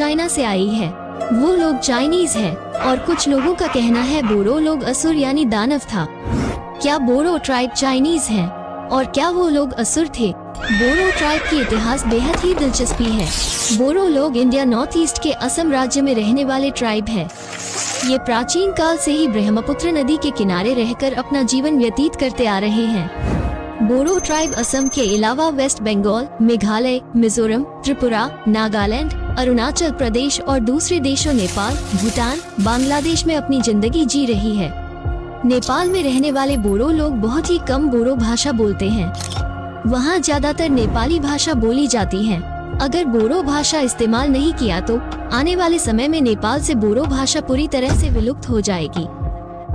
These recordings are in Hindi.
चाइना से आई है। वो लोग चाइनीज है और कुछ लोगों का कहना है बोरो लोग असुर यानी दानव था। क्या बोरो ट्राइब चाइनीज है और क्या वो लोग असुर थे? बोरो ट्राइब की इतिहास बेहद ही दिलचस्पी है। बोरो लोग इंडिया नॉर्थ ईस्ट के असम राज्य में रहने वाले ट्राइब है। ये प्राचीन काल से ही ब्रह्मपुत्र नदी के किनारे रहकर अपना जीवन व्यतीत करते आ रहे हैं। बोरो ट्राइब असम के अलावा वेस्ट बंगाल, मेघालय, मिजोरम, त्रिपुरा, नागालैंड, अरुणाचल प्रदेश और दूसरे देशों नेपाल, भूटान, बांग्लादेश में अपनी जिंदगी जी रही है। नेपाल में रहने वाले बोरो लोग बहुत ही कम बोरो भाषा बोलते हैं। वहाँ ज्यादातर नेपाली भाषा बोली जाती है। अगर बोरो भाषा इस्तेमाल नहीं किया तो आने वाले समय में नेपाल से बोरो भाषा पूरी तरह से विलुप्त हो जाएगी,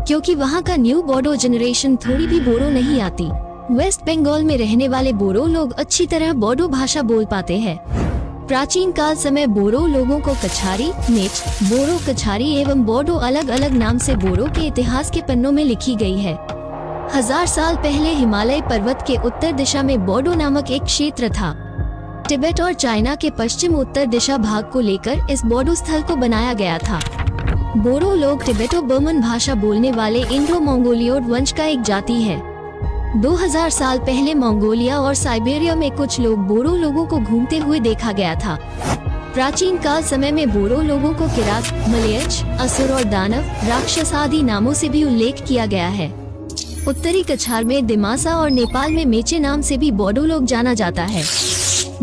क्योंकि वहाँ का न्यू बोडो जनरेशन थोड़ी भी बोरो नहीं आती। वेस्ट बंगाल में रहने वाले बोरो लोग अच्छी तरह बोडो भाषा बोल पाते हैं। प्राचीन काल समय बोरो लोगों को कछारी, नेच, बोरो कछारी एवं बोडो अलग अलग नाम से बोरो के इतिहास के पन्नों में लिखी गई है। 1000 साल पहले हिमालय पर्वत के उत्तर दिशा में बोडो नामक एक क्षेत्र था। तिब्बत और चाइना के पश्चिम उत्तर दिशा भाग को लेकर इस बोडो स्थल को बनाया गया था। बोरो लोग तिब्बतो बर्मन भाषा बोलने वाले इंडो मंगोलियोड वंश का एक जाति है। 2000 साल पहले मंगोलिया और साइबेरिया में कुछ लोग बोरो लोगों को घूमते हुए देखा गया था। प्राचीन काल समय में बोरो लोगों को किरात, मलयच, असुर और दानव, राक्षस आदि नामों से भी उल्लेख किया गया है। उत्तरी कछार में दिमासा और नेपाल में मेचे नाम से भी बोडो लोग जाना जाता है।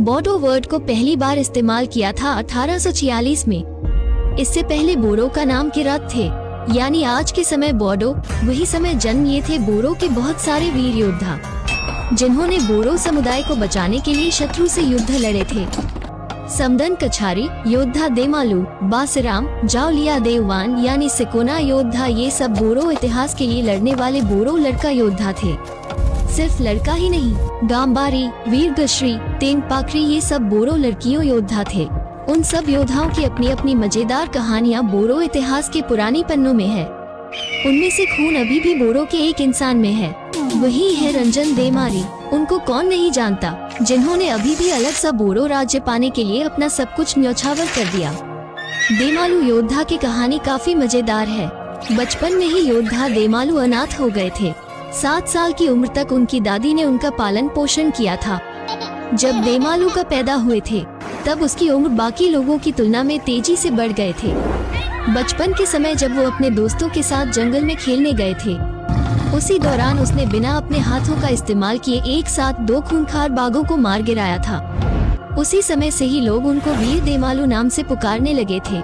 बोडो वर्ड को पहली बार इस्तेमाल किया था 1846 में। इससे पहले बोरो का नाम किरात थे, यानी आज के समय बोडो। वही समय जन्म लिए थे बोरो के बहुत सारे वीर योद्धा, जिन्होंने बोरो समुदाय को बचाने के लिए शत्रु से युद्ध लड़े थे। समदन कछारी योद्धा देमालू, बासराम, जावलिया देववान यानी सिकोना योद्धा, ये सब बोरो इतिहास के लिए लड़ने वाले बोरो लड़का योद्धा थे। सिर्फ लड़का ही नहीं, गांबारी, वीरगश्री, तेंगपाखरी ये सब बोरो लड़कियों योद्धा थे। उन सब योद्धाओं की अपनी अपनी मजेदार कहानियां बोरो इतिहास के पुरानी पन्नों में है। उनमें से खून अभी भी बोरो के एक इंसान में है, वही है रंजन देमारी। उनको कौन नहीं जानता, जिन्होंने अभी भी अलग सा बोरो राज्य पाने के लिए अपना सब कुछ न्यौछावर कर दिया। देमालू योद्धा की कहानी काफी मजेदार है। बचपन में ही योद्धा देमालू अनाथ हो गए थे। 7 साल की उम्र तक उनकी दादी ने उनका पालन पोषण किया था। जब देमालू का पैदा हुए थे तब उसकी उम्र बाकी लोगों की तुलना में तेजी से बढ़ गए थे। बचपन के समय जब वो अपने दोस्तों के साथ जंगल में खेलने गए थे, उसी दौरान उसने बिना अपने हाथों का इस्तेमाल किए एक साथ 2 खूंखार बाघों को मार गिराया था। उसी समय से ही लोग उनको वीर देमालू नाम से पुकारने लगे थे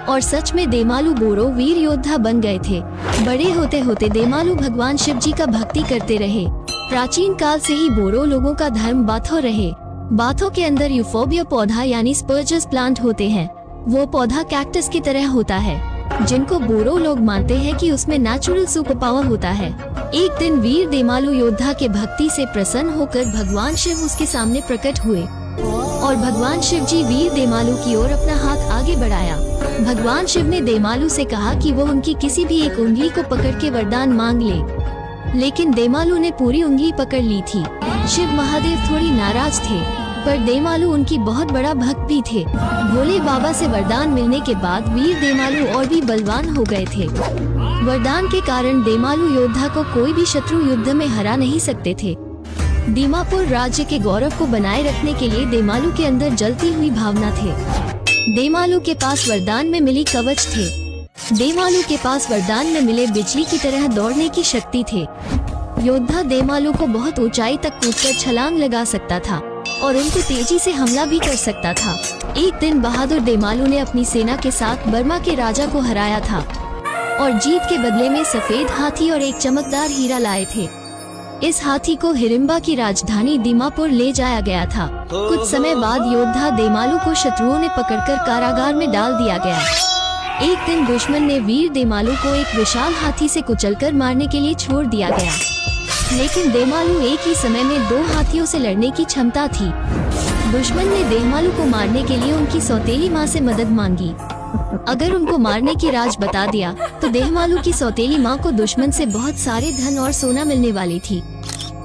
और सच में देमालू बोरो वीर योद्धा बन गए थे। बड़े होते होते देमालू भगवान शिव जी का भक्ति करते रहे। प्राचीन काल से ही बोरो लोगों का धर्म बाथो रहे। बाथों के अंदर यूफोबिया पौधा यानी स्पर्जस प्लांट होते हैं। वो पौधा कैक्टस की तरह होता है, जिनको बोरो लोग मानते हैं कि उसमें नेचुरल सुपर पावर होता है। एक दिन वीर देमालू योद्धा के भक्ति से प्रसन्न होकर भगवान शिव उसके सामने प्रकट हुए और भगवान शिव जी वीर देमालू की ओर अपना हाथ आगे बढ़ाया। भगवान शिव ने देमालू से कहा कि वो उनकी किसी भी एक उंगली को पकड़ के वरदान मांग ले, लेकिन देमालू ने पूरी उंगली पकड़ ली थी। शिव महादेव थोड़ी नाराज थे, पर देमालू उनकी बहुत बड़ा भक्त भी थे। भोले बाबा से वरदान मिलने के बाद वीर देमालू और भी बलवान हो गए थे। वरदान के कारण देमालू योद्धा को कोई भी शत्रु युद्ध में हरा नहीं सकते थे। दीमापुर राज्य के गौरव को बनाए रखने के लिए देमालू के अंदर जलती हुई भावना थे। देमालू के पास वरदान में मिली कवच थे। देमालू के पास वरदान में मिले बिजली की तरह दौड़ने की शक्ति थे। योद्धा देमालू को बहुत ऊंचाई तक कूदकर छलांग लगा सकता था और उनको तेजी से हमला भी कर सकता था। एक दिन बहादुर देमालू ने अपनी सेना के साथ बर्मा के राजा को हराया था और जीत के बदले में सफेद हाथी और एक चमकदार हीरा लाए थे। इस हाथी को हिडिंबा की राजधानी दीमापुर ले जाया गया था। कुछ समय बाद योद्धा देमालू को शत्रुओं ने पकड़कर कारागार में डाल दिया गया। एक दिन दुश्मन ने वीर देमालू को एक विशाल हाथी से कुचलकर मारने के लिए छोड़ दिया गया, लेकिन देमालू एक ही समय में 2 हाथियों से लड़ने की क्षमता थी। दुश्मन ने देमालू को मारने के लिए उनकी सौतेली माँ से मदद मांगी। अगर उनको मारने की राज बता दिया तो देमालू की सौतेली माँ को दुश्मन से बहुत सारे धन और सोना मिलने वाली थी।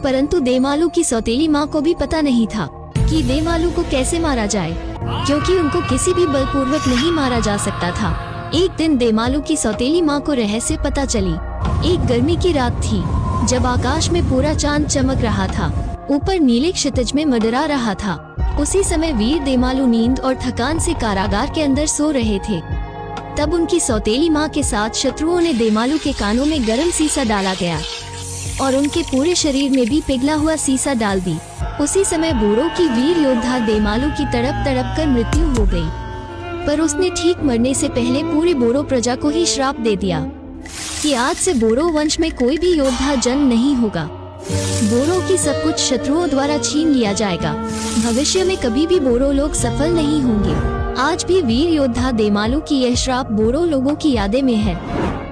परंतु देमालू की सौतेली माँ को भी पता नहीं था कि देमालू को कैसे मारा जाए। क्योंकि उनको किसी भी बलपूर्वक नहीं मारा जा सकता था। एक दिन देमालू की सौतेली माँ को रहस्य पता चली। एक गर्मी की रात थी जब आकाश में पूरा चांद चमक रहा था, ऊपर नीले क्षितिज में मंडरा रहा था। उसी समय वीर देमालू नींद और थकान से कारागार के अंदर सो रहे थे। तब उनकी सौतेली माँ के साथ शत्रुओं ने देमालू के कानों में गर्म सीसा डाला गया और उनके पूरे शरीर में भी पिघला हुआ सीसा डाल दी। उसी समय बोरो की वीर योद्धा देमालू की तड़प तड़प कर मृत्यु हो गई, पर उसने ठीक मरने से पहले पूरी बोरो प्रजा को ही श्राप दे दिया कि आज से बोरो वंश में कोई भी योद्धा जन्म नहीं होगा। बोरो की सब कुछ शत्रुओं द्वारा छीन लिया जाएगा। भविष्य में कभी भी बोरो लोग सफल नहीं होंगे। आज भी वीर योद्धा देमालू की यह श्राप बोरो लोगों की यादें में है।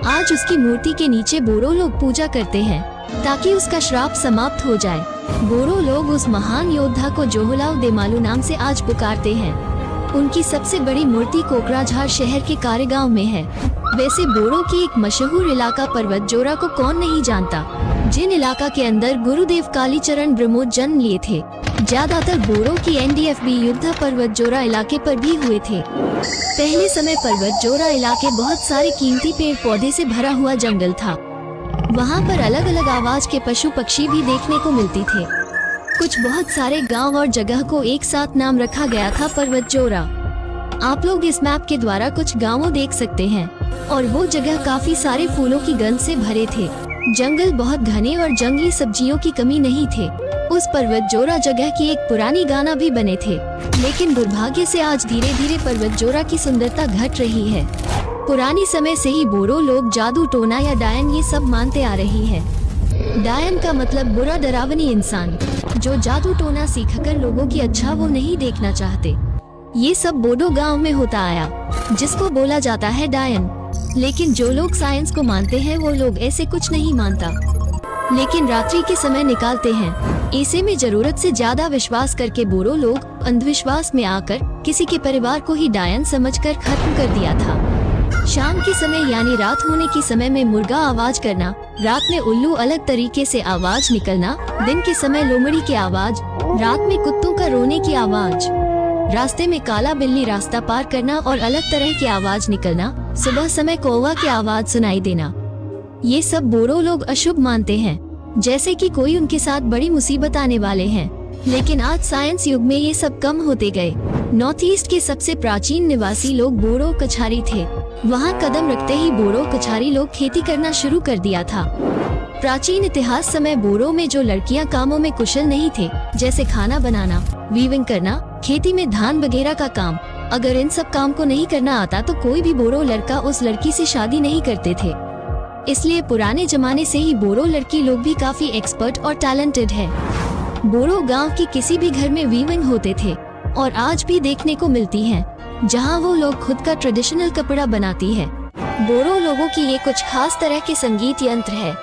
आज उसकी मूर्ति के नीचे बोरो लोग पूजा करते हैं ताकि उसका श्राप समाप्त हो जाए। बोरो लोग उस महान योद्धा को जोहलाव देमालू नाम से आज पुकारते हैं। उनकी सबसे बड़ी मूर्ति कोकराझार शहर के कारेगांव में है। वैसे बोरो की एक मशहूर इलाका पर्वत जोरा को कौन नहीं जानता, जिन इलाका के अंदर गुरुदेव कालीचरण ब्रह्मोस जन्म लिए थे। ज्यादातर बोरो की NDFB युद्ध पर्वत जोरा इलाके पर भी हुए थे। पहले समय पर्वत जोरा इलाके बहुत सारे कीमती पेड़ पौधे से भरा हुआ जंगल था। वहाँ पर अलग अलग आवाज के पशु पक्षी भी देखने को मिलती थे। कुछ बहुत सारे गांव और जगह को एक साथ नाम रखा गया था पर्वत जोरा। आप लोग इस मैप के द्वारा कुछ गांवों देख सकते हैं और वो जगह काफी सारे फूलों की गंध से भरे थे। जंगल बहुत घने और जंगली सब्जियों की कमी नहीं थे। उस पर्वत जोरा जगह की एक पुरानी गाना भी बने थे, लेकिन दुर्भाग्य से आज धीरे धीरे पर्वत जोरा की सुंदरता घट रही है। पुरानी समय से ही बोरो लोग जादू टोना या डायन ये सब मानते आ रही है। डायन का मतलब बुरा डरावनी इंसान, जो जादू टोना सीखकर लोगों की अच्छा वो नहीं देखना चाहते। ये सब बोडो गांव में होता आया, जिसको बोला जाता है डायन। लेकिन जो लोग साइंस को मानते हैं वो लोग ऐसे कुछ नहीं मानता, लेकिन रात्रि के समय निकालते हैं। ऐसे में जरूरत से ज्यादा विश्वास करके बोरो लोग अंधविश्वास में आकर किसी के परिवार को ही डायन समझकर खत्म कर दिया था। शाम के समय यानी रात होने के समय में मुर्गा आवाज करना, रात में उल्लू अलग तरीके से आवाज निकलना, दिन के समय लोमड़ी की आवाज, रात में कुत्तों का रोने की आवाज, रास्ते में काला बिल्ली रास्ता पार करना और अलग तरह की आवाज निकलना, सुबह समय कौवा की आवाज सुनाई देना, ये सब बोरो लोग अशुभ मानते हैं, जैसे कि कोई उनके साथ बड़ी मुसीबत आने वाले हैं। लेकिन आज साइंस युग में ये सब कम होते गए। नॉर्थ ईस्ट के सबसे प्राचीन निवासी लोग बोरो कछारी थे। वहाँ कदम रखते ही बोरो कछारी लोग खेती करना शुरू कर दिया था। प्राचीन इतिहास समय बोरो में जो लड़कियां कामों में कुशल नहीं थे, जैसे खाना बनाना, वीविंग करना, खेती में धान वगैरह का काम, अगर इन सब काम को नहीं करना आता तो कोई भी बोरो लड़का उस लड़की से शादी नहीं करते थे। इसलिए पुराने जमाने से ही बोरो लड़की लोग भी काफी एक्सपर्ट और टैलेंटेड है। बोरो गांव की किसी भी घर में वीविंग होते थे और आज भी देखने को मिलती है, जहां वो लोग खुद का ट्रेडिशनल कपड़ा बनाती है। बोरो लोगों की ये कुछ खास तरह के संगीत यंत्र है।